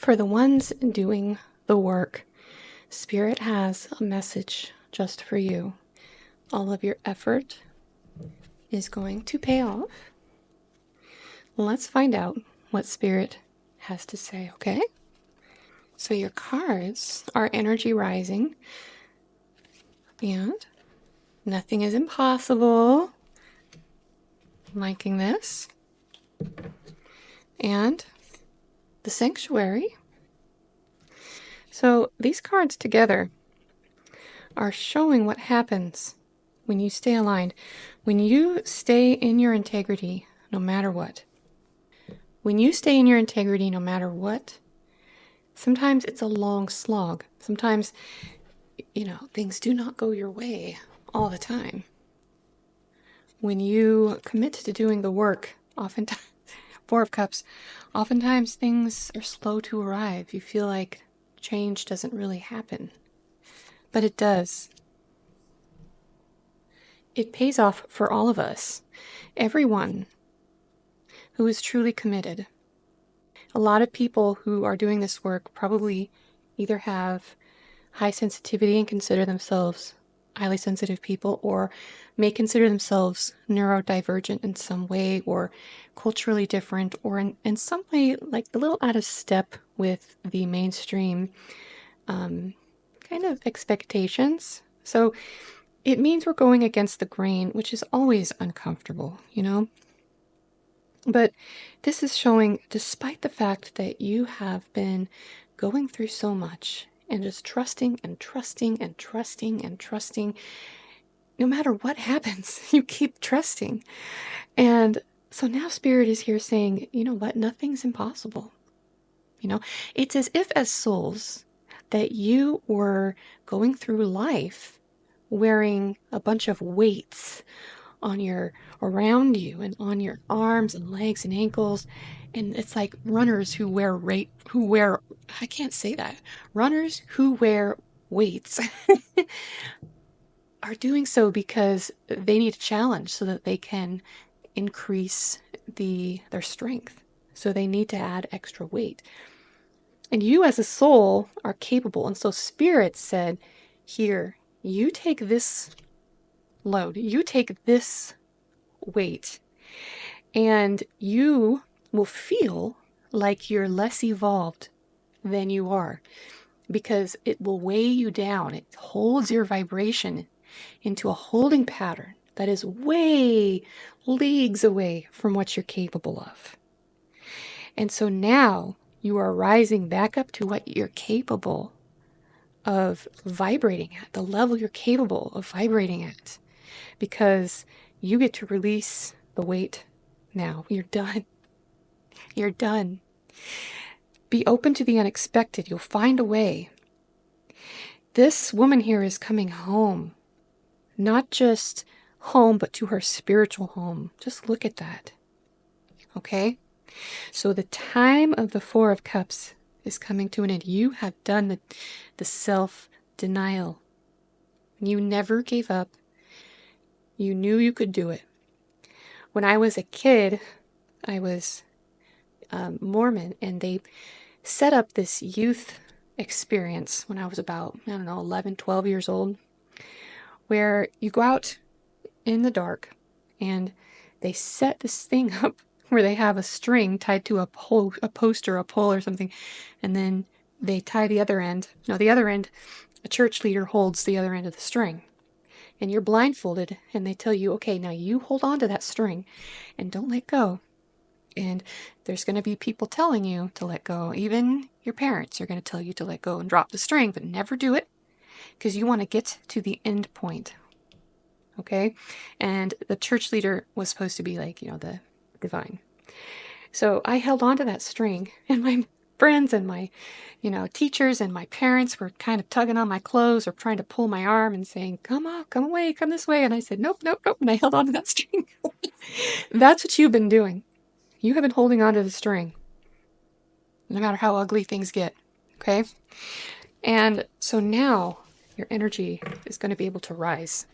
For the ones doing the work, Spirit has a message just for you. All of your effort is going to pay off. Let's find out what Spirit has to say, okay? So your cards are energy rising, and nothing is impossible. Liking this. And the sanctuary. So these cards together are showing what happens when you stay aligned, when you stay in your integrity no matter what. When you stay in your integrity no matter what, sometimes it's a long slog. Sometimes, things do not go your way all the time. When you commit to doing the work, oftentimes, Four of Cups, oftentimes things are slow to arrive. You feel like change doesn't really happen. But it does. It pays off for all of us. Everyone who is truly committed. A lot of people who are doing this work probably either have high sensitivity and consider themselves highly sensitive people, or may consider themselves neurodivergent in some way, or culturally different, or in some way like a little out of step with the mainstream kind of expectations. So it means we're going against the grain, which is always uncomfortable, But this is showing, despite the fact that you have been going through so much and just trusting and trusting and trusting and trusting, no matter what happens, you keep trusting. And so now Spirit is here saying, you know what, nothing's impossible. It's as if as souls that you were going through life wearing a bunch of weights around you and on your arms and legs and ankles, and it's like runners I can't say that, runners who wear weights are doing so because they need a challenge so that they can increase their strength. So they need to add extra weight. And you as a soul are capable. And so Spirit said, here, you take this load, you take this weight, and you will feel like you're less evolved than you are, because it will weigh you down. It holds your vibration into a holding pattern that is way leagues away from what you're capable of. And so now you are rising back up to what you're capable of vibrating at, the level you're capable of vibrating at, because you get to release the weight now. You're done. You're done. Be open to the unexpected. You'll find a way. This woman here is coming home. Not just home, but to her spiritual home. Just look at that. Okay? So the time of the Four of Cups is coming to an end. You have done the self-denial. You never gave up. You knew you could do it. When I was a kid, I was Mormon, and they set up this youth experience when I was about, 11, 12 years old, where you go out in the dark and they set this thing up where they have a string tied to a post or a pole or something, and then they tie the other end. No, the other end, a church leader holds the other end of the string. And you're blindfolded, and they tell you, okay, now you hold on to that string and don't let go. And there's going to be people telling you to let go. Even your parents are going to tell you to let go and drop the string, but never do it, because you want to get to the end point. Okay? And the church leader was supposed to be like, the divine. So I held on to that string, and my friends and my, teachers and my parents were kind of tugging on my clothes or trying to pull my arm and saying, come on, come away, come this way. And I said, nope, nope, nope. And I held on to that string. That's what you've been doing. You have been holding on to the string, no matter how ugly things get. Okay? And so now your energy is going to be able to rise.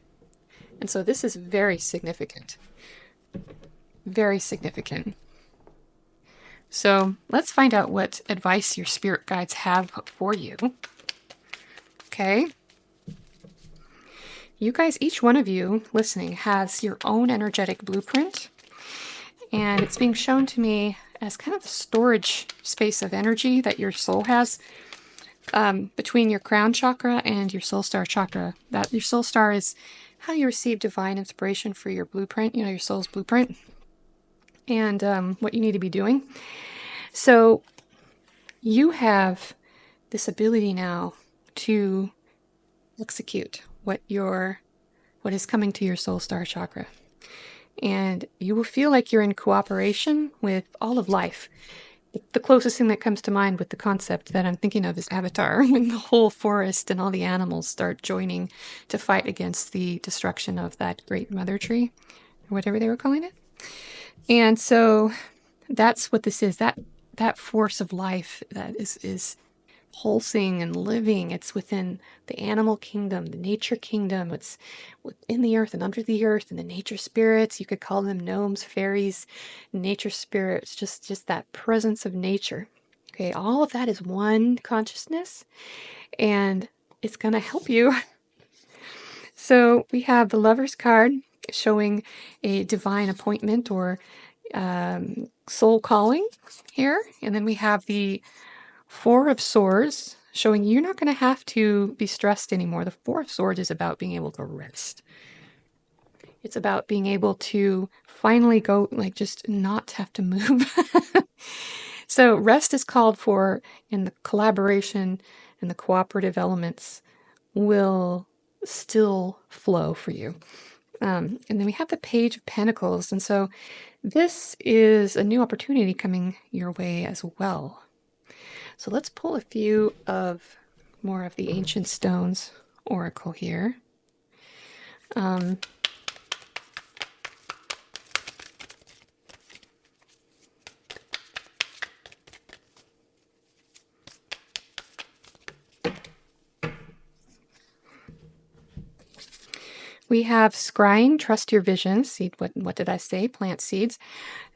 And so this is very significant. Very significant. So let's find out what advice your spirit guides have for you. Okay. You guys, each one of you listening has your own energetic blueprint, and it's being shown to me as kind of a storage space of energy that your soul has between your crown chakra and your soul star chakra. That your soul star is how you receive divine inspiration for your blueprint, your soul's blueprint, and what you need to be doing. So you have this ability now to execute what is coming to your soul star chakra. And you will feel like you're in cooperation with all of life. The closest thing that comes to mind with the concept that I'm thinking of is Avatar, when the whole forest and all the animals start joining to fight against the destruction of that great mother tree, or whatever they were calling it. And so that's what this is. That force of life that is pulsing and living. It's within the animal kingdom, the nature kingdom. It's within the earth and under the earth, and the nature spirits. You could call them gnomes, fairies, nature spirits, just that presence of nature. Okay, all of that is one consciousness, and it's going to help you. So we have the Lover's card showing a divine appointment or soul calling here. And then we have the Four of Swords showing you're not going to have to be stressed anymore. The Four of Swords is about being able to rest. It's about being able to finally go, just not have to move. So rest is called for, and the collaboration and the cooperative elements will still flow for you. And then we have the Page of Pentacles. And so this is a new opportunity coming your way as well. So let's pull a few of more of the Ancient Stones Oracle here. We have Scrying, Trust Your Vision. Seed, what did I say? Plant seeds.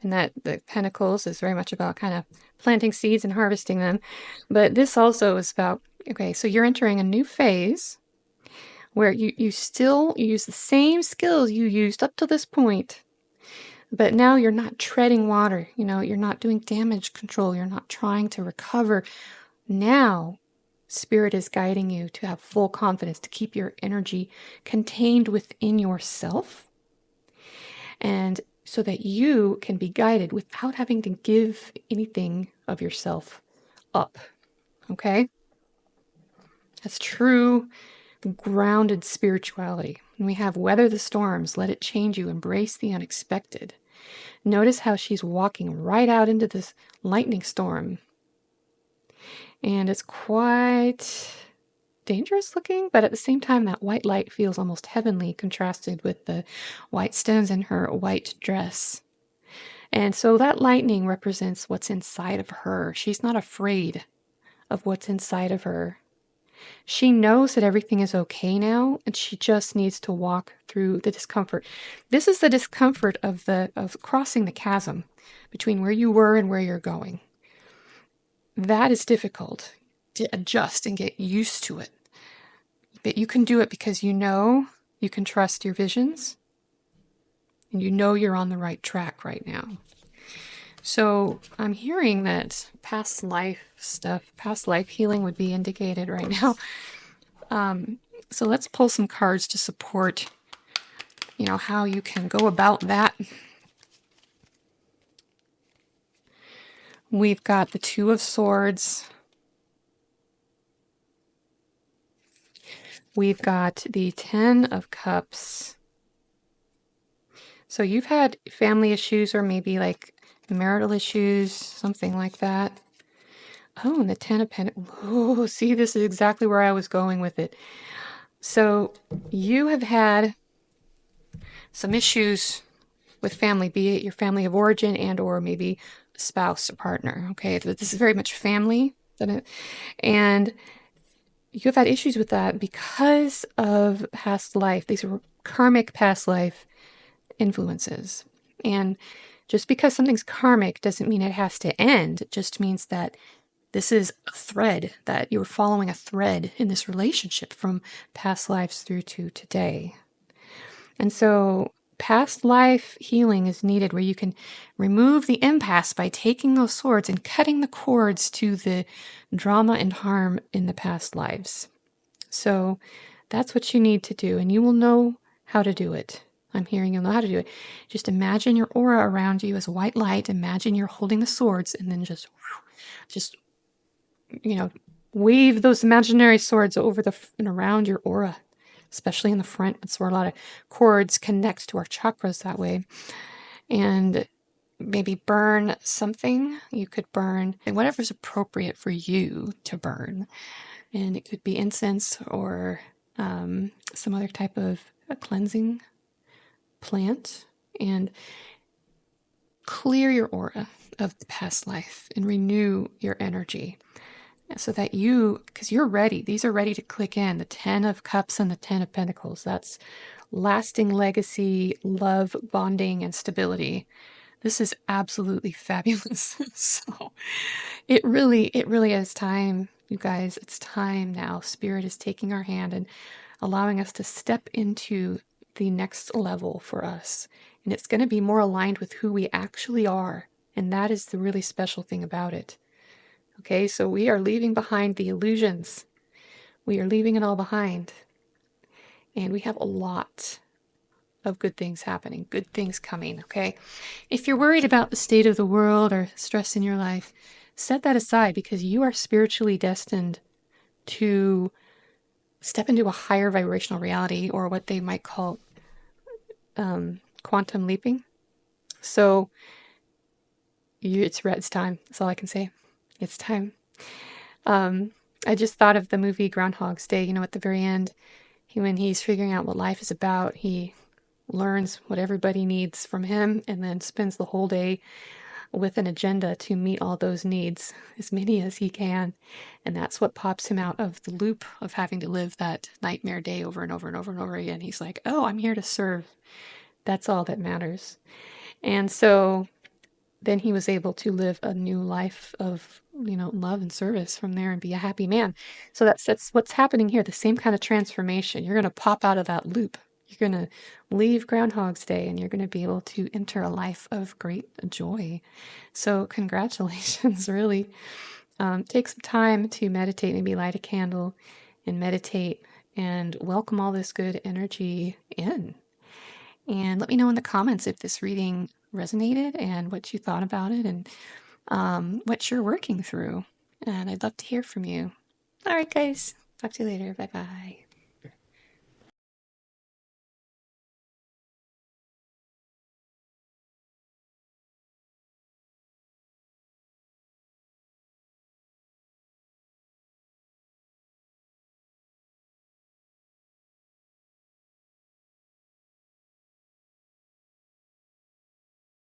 And that the Pentacles is very much about kind of planting seeds and harvesting them. But this also is about, okay, so you're entering a new phase where you still use the same skills you used up to this point, but now you're not treading water. You're not doing damage control. You're not trying to recover. Now, Spirit is guiding you to have full confidence, to keep your energy contained within yourself, and so that you can be guided without having to give anything of yourself up. Okay? That's true grounded spirituality. And we have weather the storms, let it change you, embrace the unexpected. Notice how she's walking right out into this lightning storm. And it's quite dangerous looking, but at the same time, that white light feels almost heavenly, contrasted with the white stones in her white dress. And so that lightning represents what's inside of her. She's not afraid of what's inside of her. She knows that everything is okay now, and she just needs to walk through the discomfort. This is the discomfort of crossing the chasm between where you were and where you're going. That is difficult to adjust and get used to it. But you can do it because you know you can trust your visions, and you know you're on the right track right now. So I'm hearing that past life stuff, past life healing would be indicated right now. So let's pull some cards to support, how you can go about that. We've got the Two of Swords. We've got the Ten of Cups. So you've had family issues, or maybe like marital issues, something like that. Oh, and the Ten of Pentacles. Oh, see, this is exactly where I was going with it. So you have had some issues with family, be it your family of origin and or maybe a spouse or partner. Okay, this is very much family. And you've had issues with that because of past life. These are karmic past life influences. And Just because something's karmic doesn't mean it has to end. It just means that this is a thread, that you're following a thread in this relationship from past lives through to today. And so past life healing is needed, where you can remove the impasse by taking those swords and cutting the cords to the drama and harm in the past lives. So that's what you need to do, and you will know how to do it. I'm hearing you'll know how to do it. Just imagine your aura around you as white light. Imagine you're holding the swords, and then just wave those imaginary swords over and around your aura, especially in the front. That's where a lot of cords connect to our chakras that way. And maybe burn something. You could burn whatever's appropriate for you to burn. And it could be incense or some other type of a cleansing plant. And clear your aura of the past life and renew your energy, so that because you're ready. These are ready to click in. The 10 of Cups and the 10 of Pentacles. That's lasting legacy, love, bonding, and stability. This is absolutely fabulous. So it really is time, you guys. It's time now. Spirit is taking our hand and allowing us to step into the next level for us. And it's going to be more aligned with who we actually are. And that is the really special thing about it. Okay, so we are leaving behind the illusions. We are leaving it all behind. And we have a lot of good things happening, good things coming, okay? If you're worried about the state of the world or stress in your life, set that aside, because you are spiritually destined to step into a higher vibrational reality, or what they might call quantum leaping. So it's time. That's all I can say. It's time. I just thought of the movie Groundhog's Day. At the very end, when he's figuring out what life is about, he learns what everybody needs from him and then spends the whole day with an agenda to meet all those needs, as many as he can. And that's what pops him out of the loop of having to live that nightmare day over and over and over and over again. He's like, oh, I'm here to serve. That's all that matters. And so then he was able to live a new life of, love and service from there and be a happy man. So that's what's happening here. The same kind of transformation. You're going to pop out of that loop. You're going to leave Groundhog's Day and you're going to be able to enter a life of great joy. So congratulations, really. Take some time to meditate, maybe light a candle and meditate and welcome all this good energy in. And let me know in the comments if this reading resonated and what you thought about it, and what you're working through. And I'd love to hear from you. All right, guys. Talk to you later. Bye-bye.